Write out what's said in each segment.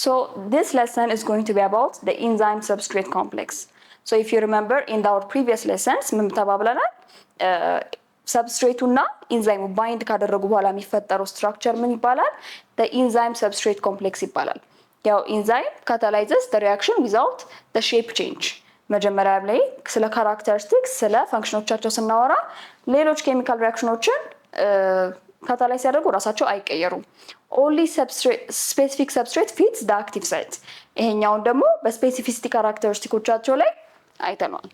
So this lesson is going to be about the enzyme substrate complex. So if you remember in our previous lessons ምን ተባብለናል? ሰብስትሬቱ እና ኢንዛይሙ ባይንድ ካደረጉ በኋላ የሚፈጠረው ስትራክቸር ምን ይባላል? the enzyme substrate complex ይባላል። ያው ኢንዛይም catalyzes the reaction without the shape change። መጀመሪያ ላይ ስለ ካራክተሪስቲክስ ስለ ፈንክሽኖቻቸው ስናወራ ሌሎች ኬሚካል ሪአክሽኖችን ካታላይዝ ያደርጉ ራሳቸው አይቀየሩም። only specific substrate fits the active site። ይሄኛውን ደግሞ በስፔሲፊሲቲ ካራክተሪስቲኮቻቸው ላይ አይተናል።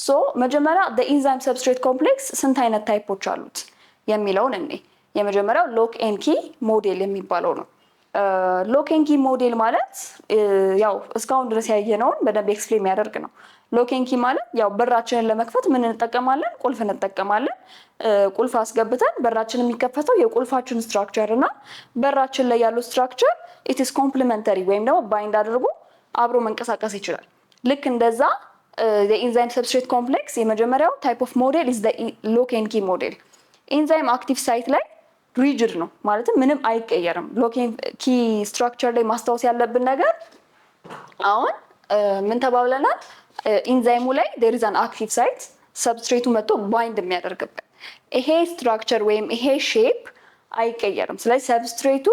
ሶ መጀመሪያ the enzyme substrate complex ስንት አይነት ታይፖች አሉት የሚለውን እኔ የመጀመሪያው ሎክ ኤንድ ኪ ሞዴል የሚባለው ነው። ሎክ ኤንድ ኪ ሞዴል ማለት ያው እስካሁን ድረስ ያየነውን በደንብ ኤክስፕሌን የሚያደርግ ነው። ሎክ ኤንድ ኪ ማለት ያው በራችንን ለመክፈት ምን እንጠቀማለን? ቁልፍ እንጠቀማለን። ቁልፍ አስገብተን በራችን የሚከፈተው የቁልፋችን ስትራክቸር እና በራችን ላይ ያለው ስትራክቸር it is complementary ወይም ደግሞ ባይንድ አድርጎ አብሮ መንቀሳቀስ ይችላል። ልክ እንደዛ the enzyme substrate complex የመጀመሪያው type of model is the lock and key model። enzyme active site ላይ ሪጅድ ነው ማለት ምንም አይቀየርም። ሎክ ኤንድ ኪ ስትራክቸር ላይ ማስታወስ ያለብን ነገር አሁን ምን ተባብለናል? ኢንዛይሙ ላይ there is an active site ሰብስትሬቱ መጥቶ ባይንድ የሚያደርግበት ይሄ ስትራክቸር ወይም ይሄ ሼፕ አይቀየርም። ስለዚህ ሰብስትሬቱ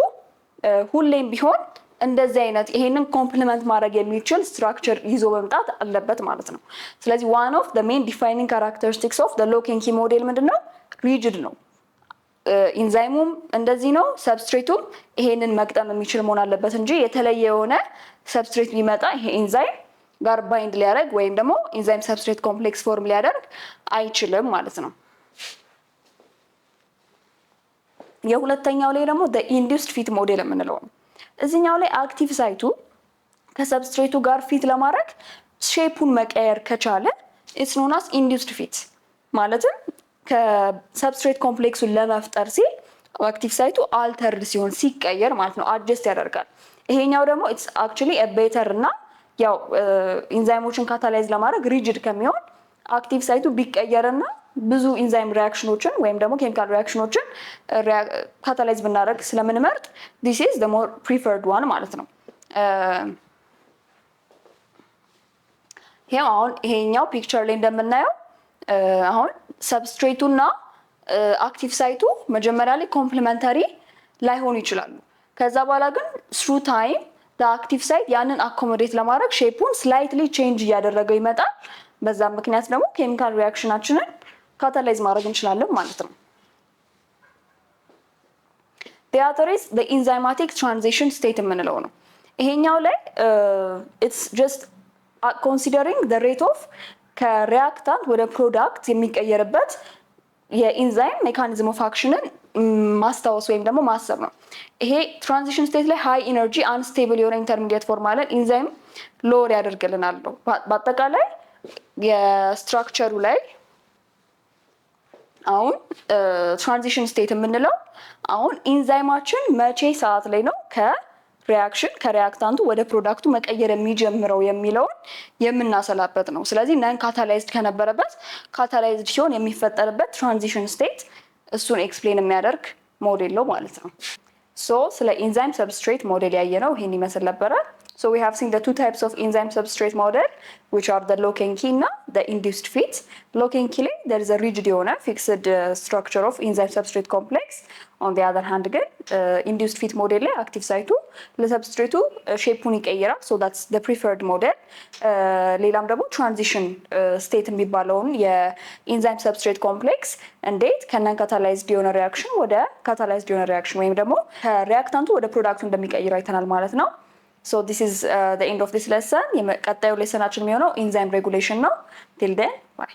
ሁሌም ቢሆን እንደዚህ አይነት ይሄንን ኮምፕሊመንት ማድረግ የሚችል ስትራክቸር ይዞ መምጣት አለበት ማለት ነው። ስለዚህ one of the main defining characteristics of the lock and key model ምንድነው? ሪጅድ ነው። ኢንዛይሙም እንደዚህ ነው፣ ሰብስትሬቱም ይሄንን መቅጠም የሚችል መሆን አለበት እንጂ የተለየ የሆነ ሰብስትሬት ቢመጣ ይሄ ኢንዛይም ጋር ባይንድ ሊያደርግ ወይም ደግሞ ኢንዛይም ሰብስትሬት ኮምፕሌክስ ፎርም ሊያደርግ አይችልም ማለት ነው። የሁለተኛው ላይ ደግሞ the induced fit ሞዴል የምንለው ነው። እዚህኛው ላይ አክቲቭ ሳይቱ ከሰብስትሬቱ ጋር ፊት ለማድረግ ሼፑን መቀየር ከቻለ it's known as induced fit ማለትም ከሰብስትሬት ኮምፕሌክሱን ለመፍጠር ሲል አክቲቭ ሳይቱ አልተርድ ሲሆን ሲቀየር ማለት ነው፣ አድጀስት ያደርጋል። ይሄኛው ደግሞ it's actually a better እና ያው ኢንዛይሞችን ካታላይዝ ለማድረግ ሪጅድ ከሚሆን አክቲቭ ሳይቱ ቢቀየርና ብዙ ኢንዛይም ሪአክሽኖችን ወይም ደግሞ ኬሚካል ሪአክሽኖችን ካታላይዝ ብናደርግ ስለምንመርጥ this is the more preferred one ማለት ነው። ይሄው አሁን ይሄኛው ፒክቸር ላይ እንደምናየው አሁን ሰብስትሬቱና አክቲቭ ሳይቱ መጀመሪያ ላይ ኮምፕሊመንታሪ ላይሆኑ ይችላሉ። ከዛ በኋላ ግን through time the active site ያንን አኮሞዴት ለማድረግ ሼፑን ስላይትሊ ቼንጅ እያደረገው ይመጣል። በዛም ምክንያት ደግሞ ኬሚካል ሪአክሽናችንን ካታላይዝ ማድረግ እንችላለን ማለት ነው። the other is the enzymatic transition state የምንለው ነው። ይሄኛው ላይ it's just considering the rate of ከሪአክታንት ወደ ፕሮዳክት የሚቀየርበት የኢንዛይም ሜካኒዝም ኦፍ አክሽንን ማስታወስ ወይም ደግሞ ማሰብ ነው። ይሄ ትራንዚሽን ስቴት ላይ ሃይ ኢነርጂ አንስቴብል የሆነ ኢንተርሚዲየት ፎርም አለን ኢንዛይም ሎወር ያደርግልናል። በአጠቃላይ የስትራክቸሩ ላይ አሁን ትራንዚሽን ስቴት የምንለው አሁን ኢንዛይማችን መቼ ሰዓት ላይ ነው ከሪአክታንቱ ወደ ፕሮዳክቱ መቀየር የሚጀምረው የሚለውን የምናሰላበት ነው። ስለዚህ ነን ካታላይዝድ ከነበረበት ካታላይዝድ ሲሆን የሚፈጠርበት ትራንዚሽን ስቴት እሱን ኤክስፕሌን የሚያደርግ ሞዴል ነው ማለት ነው። ሶ ስለ ኢንዛይም ሰብስትሬት ሞዴል ያየነው ይሄን ይመስል ነበረ። So we have seen the two types of enzyme substrate model, which are the lock and key እና the induced fit. Lock and key ላይ there is a rigid የሆነ fixed structure of enzyme substrate complex. On the other hand ግን induced fit model ላይ active ሳይቱ ለሰብስትሬቱ ሼፑን ይቀይራል። So that's the preferred model. ሌላም ደግሞ transition state የሚባለውን የኢንዛይም ሰብስትሬት ኮምፕሌክስ እንዴት ከነን ካታላይዝድ የሆነ ሪአክሽን ወደ ካታላይዝድ የሆነ ሪአክሽን ወይም ደግሞ ከሪአክታንቱ ወደ ፕሮዳክቱ እንደሚቀይረው አይተናል ማለት ነው። So this is the end of this lesson. ቀጣዩ ሌሰናችን የሚሆነው ኢንዛይም ሬጉሌሽን ነው። Till then, bye.